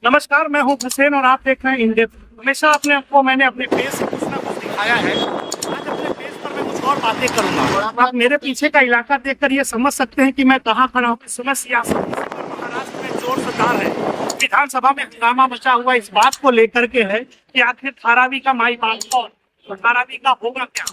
नमस्कार, मैं हूं हुसैन और आप देख रहे हैं इन-डेप्थ। हमेशा मैंने अपने पेज से कुछ ना कुछ दिखाया है। आज अपने पेज पर मैं कुछ और बातें करूंगा। आप मेरे पीछे का इलाका देखकर ये समझ सकते हैं कि मैं कहाँ खड़ा हूँ। इस समय सियासत महाराष्ट्र में जोर शोर है। विधानसभा में हंगामा मचा हुआ इस बात को लेकर के है कि आखिर धारावी का माई बाप कौन, धारावी का होगा क्या।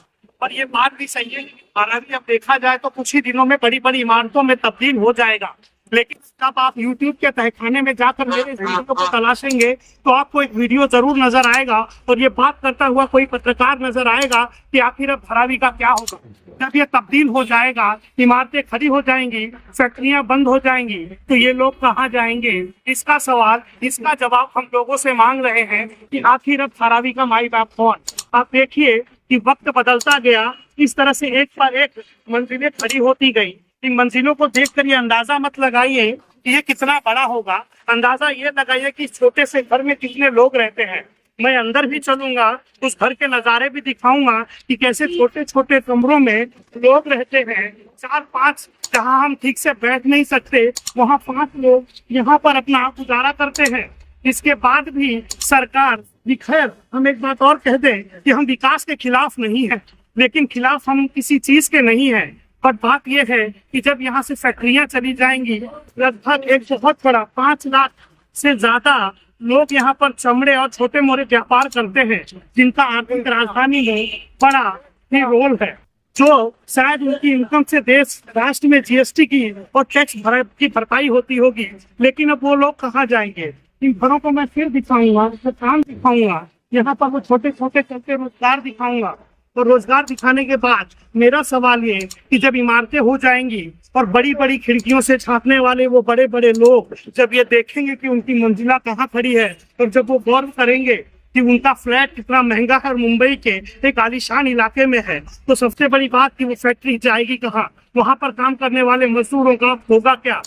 और ये बात भी सही है कि धारावी अब देखा जाए तो कुछ ही दिनों में बड़ी बड़ी इमारतों में तब्दील हो जाएगा। लेकिन जब आप YouTube के तहखाने में जाकर मेरे वीडियो को तलाशेंगे तो आपको एक वीडियो जरूर नजर आएगा और ये बात करता हुआ कोई पत्रकार नजर आएगा कि आखिर अब धारावी का क्या होगा। जब ये तब्दील हो जाएगा, इमारतें खड़ी हो जाएंगी, फैक्ट्रियां बंद हो जाएंगी, तो ये लोग कहाँ जाएंगे। इसका सवाल, इसका जवाब हम लोगों से मांग रहे हैं कि आखिर अब धारावी का माई बाप कौन। आप देखिए कि वक्त बदलता गया, इस तरह से एक पर एक मंजिलें खड़ी होती गई। इन मंजिलों को देखकर ये अंदाजा मत लगाइए कि ये कितना बड़ा होगा, अंदाजा ये लगाइए कि छोटे से घर में कितने लोग रहते हैं। मैं अंदर भी चलूंगा, उस घर के नजारे भी दिखाऊंगा कि कैसे छोटे छोटे कमरों में लोग रहते हैं। 4-5 जहां हम ठीक से बैठ नहीं सकते, वहां 5 लोग यहाँ पर अपना गुजारा करते हैं। इसके बाद भी सरकार, खैर हम एक बात और कह दें कि हम विकास के खिलाफ नहीं है, लेकिन खिलाफ हम किसी चीज के नहीं है। पर बात यह है कि जब यहाँ से फैक्ट्रियां चली जाएंगी, लगभग एक बहुत बड़ा 5 लाख से ज्यादा लोग यहाँ पर चमड़े और छोटे मोटे व्यापार करते हैं, जिनका आर्थिक राजधानी में बड़ा ही रोल है, जो शायद उनकी इनकम से देश राष्ट्र में जीएसटी की और टैक्स की भरपाई होती होगी। लेकिन अब वो लोग कहाँ जाएंगे। इन घरों को मैं फिर दिखाऊंगा, काम दिखाऊंगा, यहाँ पर वो छोटे छोटे चलते रोजगार दिखाऊंगा। और रोजगार दिखाने के बाद मेरा सवाल ये कि जब इमारतें हो जाएंगी और बड़ी बड़ी खिड़कियों से झांकने वाले वो बड़े बड़े लोग जब ये देखेंगे कि उनकी मंजिला कहाँ खड़ी है, और जब वो गौर करेंगे कि उनका फ्लैट कितना महंगा है और मुंबई के एक आलीशान इलाके में है, तो सबसे बड़ी बात कि वो फैक्ट्री जाएगी कहाँ, वहां पर काम करने वाले मजदूरों का होगा क्या।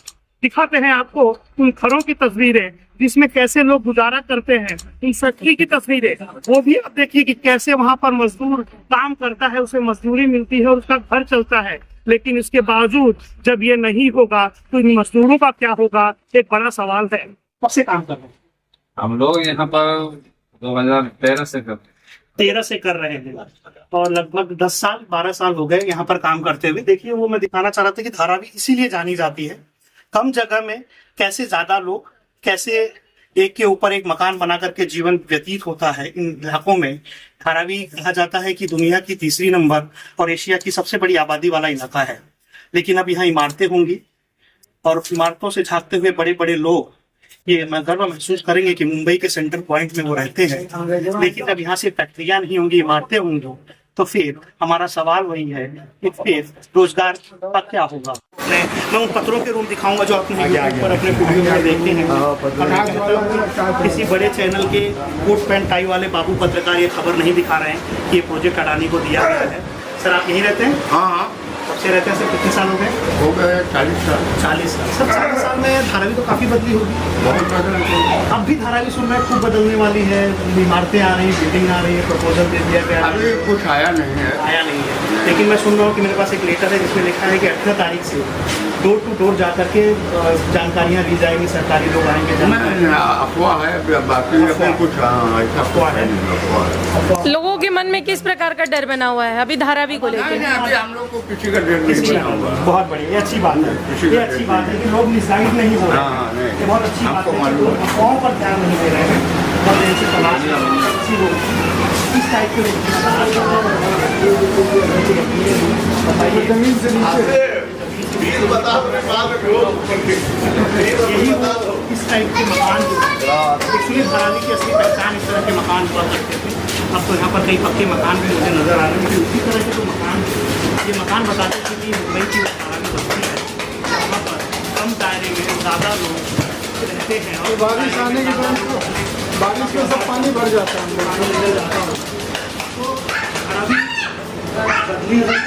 दिखाते हैं आपको उन घरों की तस्वीरें जिसमें कैसे लोग गुजारा करते हैं, इन फैक्ट्री की तस्वीरें, वो भी आप देखिए कि कैसे वहां पर मजदूर काम करता है, उसे मजदूरी मिलती है और उसका घर चलता है। लेकिन इसके बावजूद जब ये नहीं होगा तो इन मजदूरों का क्या होगा, एक बड़ा सवाल है। कब से काम कर रहे हैं हम लोग यहाँ पर 2013 से कर 13 से कर रहे हैं और लगभग 10 साल 12 साल हो गए यहाँ पर काम करते हुए। देखिए, वो मैं दिखाना चाह रहा था कि धारावी इसीलिए जानी जाती है, कम जगह में कैसे ज्यादा लोग, कैसे एक के ऊपर एक मकान बना करके जीवन व्यतीत होता है इन इलाकों में। धारावी कहा जाता है कि दुनिया की 3री नंबर और एशिया की सबसे बड़ी आबादी वाला इलाका है। लेकिन अब यहाँ इमारतें होंगी और इमारतों से झांकते हुए बड़े बड़े लोग ये गर्व महसूस करेंगे कि मुंबई के सेंटर पॉइंट में वो रहते हैं। लेकिन अब यहाँ से फैक्ट्रियां नहीं होंगी, इमारतें होंगी, तो फिर हमारा सवाल वही है कि फिर रोजगार का क्या होगा। मैं उन पत्रों के रूम दिखाऊंगा जो अपने पर अपने वीडियो में देखते हैं। किसी बड़े चैनल के कोट पैंट टाई वाले बाबू पत्रकार ये खबर नहीं दिखा रहे हैं कि ये प्रोजेक्ट अडानी को दिया गया है। सर, आप यहीं रहते हैं? हाँ, कब से रहते हैं सर? कितने साल हो गए? हो गए 40 साल। 40 साल। सर, 40 साल में धारावी तो काफी बदली होगी। बहुत बदल। अब भी धारावी सुन रहे हैं खूब बदलने वाली है, इमारतें आ रही है, बिल्डिंग आ रही है, प्रपोजल दे दिया गया है। अभी कुछ आया नहीं है। आया नहीं है, लेकिन मैं सुन रहा हूँ कि मेरे पास एक लेटर है जिसमें लिखा है कि 18 तारीख से डोर टू डोर जा करके जानकारियाँ दी जाएंगी, सरकारी लोग आएंगे। अफवाह है, बाकी कुछ अफवाह है। लोगों के मन में किस प्रकार का डर बना हुआ है अभी धारावी को लेकर? अभी हम लोग को किसी का डर नहीं बना हुआ। बहुत बढ़िया, ये अच्छी बात है। ये अच्छी बात है कि लोग मिसगाइड नहीं हो रहे हैं। ये बहुत अच्छी बात है कि लोग अफवाहों पर ध्यान नहीं दे रहे हैं और इनसे तलाश अच्छी लोग इस टाइप के जमीन से नीचे यही इस टाइप के मकान एक्चुअली धारावी की असली पहचान इस तरह के मकान हुआ करते थे। अब तो यहाँ पर कई पक्के मकान भी मुझे नजर आ रहे हैं। उसी तरह के तो मकान, ये मकान बताते थे कि मुंबई की धारावी बस्ती है, यहाँ पर कम दायरे में ज़्यादा लोग रहते हैं और बारिश आने के बाद बारिश में सब पानी भर जाता है। तो धारावी बदली है,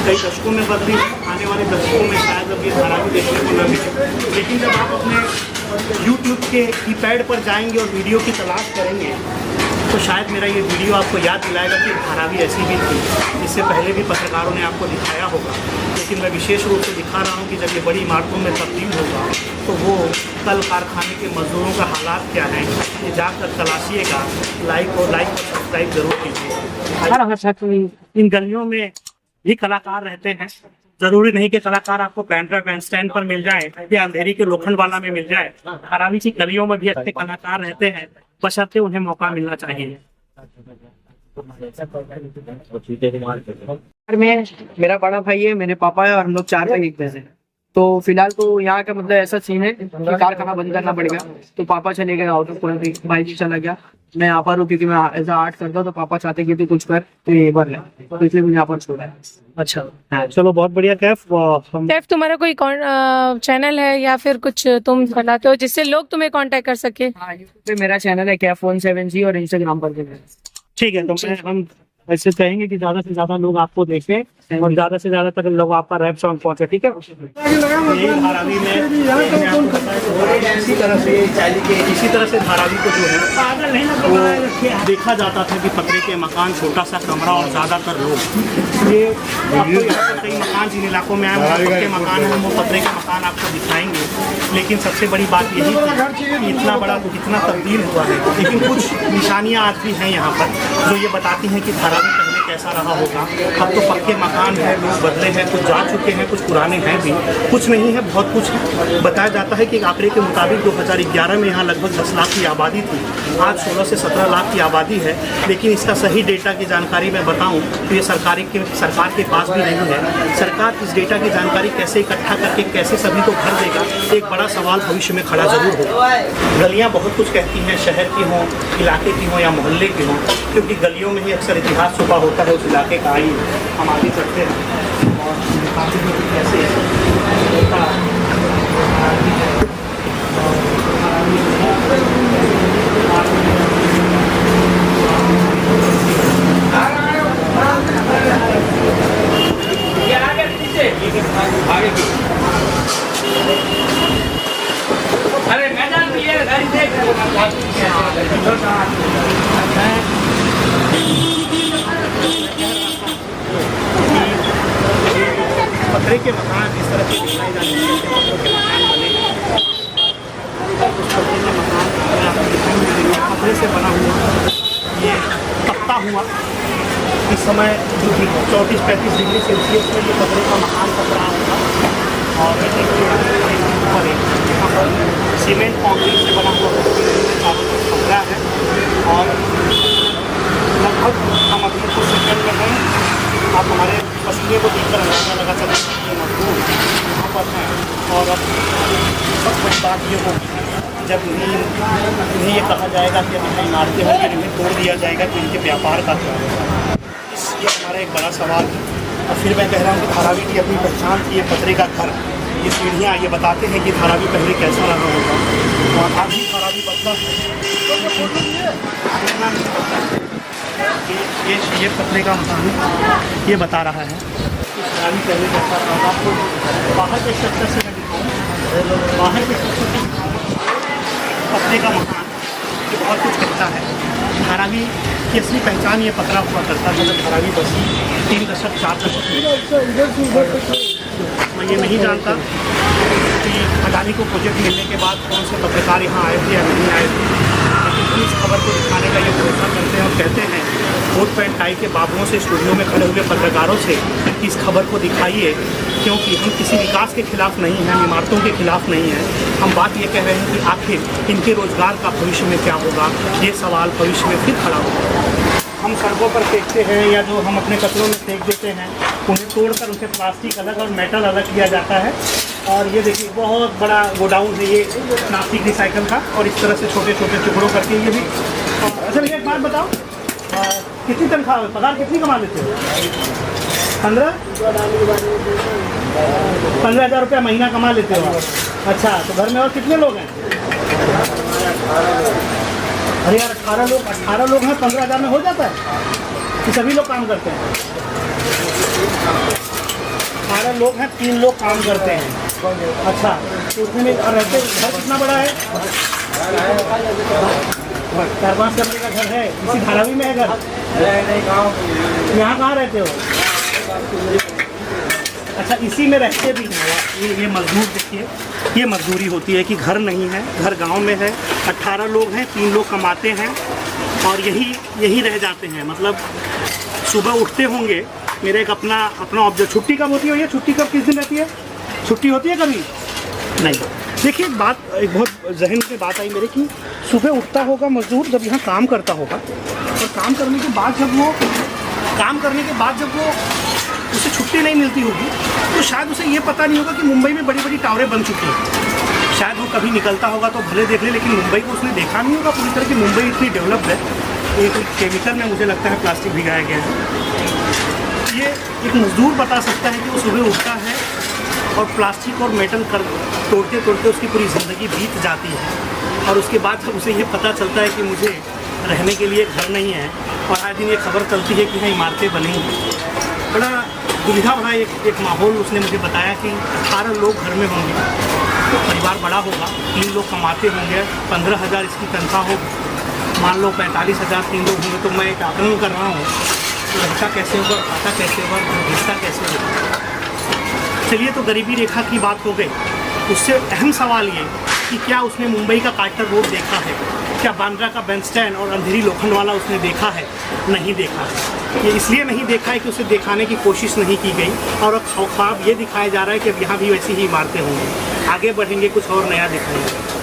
कई दशकों में बदली, आने वाले दशकों में शायद अब ये धारावी देखने को न मिले। लेकिन जब आप अपने YouTube के कीपैड पर जाएंगे और वीडियो की तलाश करेंगे तो शायद मेरा ये वीडियो आपको याद दिलाएगा कि धारावी ऐसी भी थी। इससे पहले भी पत्रकारों ने आपको दिखाया होगा, लेकिन मैं विशेष रूप से दिखा रहा हूँ कि जब ये बड़ी इमारतों में तब्दील होगा तो वो कल कारखाने के मजदूरों का हालात क्या है, ये जाकर तलाशिएगा। लाइक और सब्सक्राइब जरूर कीजिए। इन गलियों में भी कलाकार रहते हैं। जरूरी नहीं कि कलाकार आपको बैंड्रा बैंडस्टैंड पर मिल जाए या अंधेरी के लोखंडवाला में मिल जाए। धारावी की गलियों में भी अच्छे कलाकार रहते हैं, बशर्ते उन्हें मौका मिलना चाहिए। में मेरा बड़ा भाई है, मेरे पापा है और हम लोग 4 भाई एक बहन है। तो फिलहाल तो यहाँ का मतलब ऐसा सीन है कि कारखाना बंद करना पड़ेगा। तो पापा चले गए आउट ऑफ कोई, भाई भी चला गया। मैं यहाँ पर हूँ क्योंकि मैं ऐसा आर्ट करता हूँ, तो पापा चाहते कि तू कुछ कर, तो ये बार तो इसलिए मुझे यहाँ पर छोड़ा है। अच्छा, चलो बहुत बढ़िया। कैफ, कैफ तुम्हारा कोई चैनल है या फिर कुछ तुम चलाते हो जिससे लोग तुम्हें कांटेक्ट कर सके? हाँ, यूट्यूब पे मेरा चैनल है कैफ17G और इंस्टाग्राम पर भी है। ठीक है, तो हम ऐसे कहेंगे कि ज्यादा से ज्यादा लोग आपको देखें और ज्यादा से ज्यादा तक लोग आपका रैप सॉन्ग पहुंचे। ठीक है, यही धारावी में इसी तरह से धारावी को जो है वो देखा जाता था कि पतरे के मकान, छोटा सा कमरा और ज्यादातर लोग। ये आपको यहाँ पर कई मकान जिन इलाकों में आए वो पक्के मकान है, वो पतरे के मकान आपको दिखाएंगे। लेकिन सबसे बड़ी बात यही थी कि इतना बड़ा इतना तब्दील हुआ है, लेकिन कुछ निशानियाँ आज भी हैं यहाँ पर जो ये बताती हैं कि धारावी पहले कैसा रहा होगा। अब तो पक्के मकान है, लोग बदले हैं, कुछ जा चुके हैं, कुछ पुराने हैं भी, कुछ नहीं है, बहुत कुछ है। बताया जाता है कि एक आंकड़े के मुताबिक 2011 में यहाँ लगभग 10 लाख की आबादी थी, आज 16 से 17 लाख की आबादी है। लेकिन इसका सही डेटा की जानकारी मैं बताऊं तो ये सरकार के पास भी नहीं है। सरकार इस डेटा की जानकारी कैसे इकट्ठा करके कैसे सभी को भर देगा, एक बड़ा सवाल भविष्य में खड़ा जरूर होगा। गलियाँ बहुत कुछ कहती हैं, शहर की हों, इलाके की हों या मोहल्ले की हों, क्योंकि गलियों में ही अक्सर इतिहास छुपा होता है उस इलाके का। आइए हम आगे चलते हैं और दिखाते हैं कि कैसे होता है। अरे मैदान भी है, गाड़ी देख पतरे के मकान इस तरह के दिखाए जाते हैं, मकान बने हैं। उस पतरे के मकान पतरे से बना हुआ ये तपता हुआ इस समय जो 34-35 डिग्री सेल्सियस में ये पतरे का मकान तप रहा होगा। और यहाँ पर सीमेंट कॉन्क्रीट से बना हुआ पतरा है और लगभग हम अभी कुछ सेकंड में हैं। आप हमारे पसीने को देखकर अंदाजा लगा सकते हैं कि मजदूर यहाँ पर हैं। और अब सब बड़ी बात ये होगी जब इन्हें ये कहा जाएगा कि अभी इमारतें होंगी, इन्हें तोड़ दिया जाएगा कि इनके व्यापार का क्या होगा। ये हमारा एक बड़ा सवाल है। और फिर मैं कह रहा हूँ कि धारावी की अपनी पहचान थी, ये पतरे का घर, ये सीढ़ियाँ, ये बताते हैं कि धारावी पहले कैसा रहा होगा। और आज भी धारावी बदला ये पतरे का मकान ये बता रहा है कि धारावी पहले कैसा रहा। आपको बाहर के स्ट्रक्चर से मैं दिखाऊँ, बाहर के स्ट्रक्चर से पतरे का मकान ये बहुत कुछ कहता है। धारावी की असली पहचान ये पतरा हुआ करता था जब धारावी बसी 3 दशक 4 दशक। मैं ये नहीं जानता कि अडानी को प्रोजेक्ट मिलने के बाद कौन से पत्रकार यहाँ आए थे या नहीं आए थे, लेकिन हम इस खबर को दिखाने का ये भरोसा करते हैं और कहते हैं कोट पैंट टाई के बाबुओं से, स्टूडियो में खड़े हुए पत्रकारों से कि इस खबर को दिखाइए, क्योंकि हम किसी विकास के खिलाफ नहीं हैं, हम इमारतों के खिलाफ नहीं हैं। हम बात ये कह रहे हैं कि आखिर इनके रोजगार का भविष्य में क्या होगा, ये सवाल भविष्य में फिर खड़ा होगा। हम सड़कों पर फेंकते हैं या जो हम अपने कचरों में फेंक देते हैं, उन्हें तोड़कर उसे प्लास्टिक अलग और मेटल अलग किया जाता है। और ये देखिए बहुत बड़ा गोडाउन है ये प्लास्टिक रिसाइकल का, और इस तरह से छोटे छोटे टुकड़ों करके ये भी। अच्छा भैया एक बात बताओ, कितनी तनख्वाह पगार कितनी कमा लेते हो? 15,000 रुपया महीना कमा लेते हो आप? अच्छा, तो घर में और कितने लोग हैं? अरे यार 18 लोग हैं, 15,000 में हो जाता है कि सभी लोग काम करते हैं? 18 लोग हैं, 3 लोग काम करते हैं। अच्छा, तो उसमें रहते घर कितना बड़ा है? 4-5 कमरे का घर है, इसी धारावी में है घर? यहाँ कहाँ रहते हो? अच्छा, इसी में रहते भी हैं। ये मजदूर देखिए, ये मजदूरी होती है कि घर नहीं है, घर गांव में है, 18 लोग हैं, 3 लोग कमाते हैं और यही रह जाते हैं। मतलब सुबह उठते होंगे, मेरे एक अपना ऑब्जर्व, छुट्टी कब होती है भैया? छुट्टी कब, किस दिन रहती है? छुट्टी होती है कभी नहीं? देखिए, एक बहुत जहन में बात आई मेरे कि सुबह उठता होगा मजदूर, जब यहाँ काम करता होगा, और काम करने के बाद जब वो उसे छुट्टी नहीं मिलती होगी, तो शायद उसे ये पता नहीं होगा कि मुंबई में बड़ी बड़ी टावरें बन चुकी हैं। शायद वो कभी निकलता होगा तो भले देख ले, लेकिन मुंबई को उसने देखा नहीं होगा पूरी तरह की। मुंबई इतनी डेवलप्ड है, एक केमिकल में मुझे लगता है प्लास्टिक भिगाया गया है। ये एक मजदूर बता सकता है कि वो सुबह उठता है और प्लास्टिक और मेटल तोड़ते तोड़ते उसकी पूरी ज़िंदगी बीत जाती है, और उसके बाद जब उसे ये पता चलता है कि मुझे रहने के लिए घर नहीं है, और आए दिन ये खबर चलती है कि यहाँ इमारतें बनेंगी, बड़ा दुविधा भरा एक माहौल उसने मुझे बताया कि 18 लोग घर में होंगे, तो परिवार बड़ा होगा, 3 लोग कमाते होंगे, 15,000 इसकी तनख्वाह हो, मान लो 45,000 3 लोग होंगे, तो मैं एक आकलन कर रहा हूँ, तो रहता कैसे होगा, खाता कैसे होगा, भेजता कैसे होगा। चलिए, तो गरीबी रेखा की बात हो गई। उससे अहम सवाल ये कि क्या उसने मुंबई का कार्टर रोड देखा है, क्या बांद्रा का बैंडस्टैंड और अंधेरी लोखंडवाला उसने देखा है? नहीं देखा है। ये इसलिए नहीं देखा है कि उसे दिखाने की कोशिश नहीं की गई, और ख्वाब ये दिखाया जा रहा है कि अब यहाँ भी वैसी ही इमारतें होंगी। आगे बढ़ेंगे, कुछ और नया दिखाएंगे।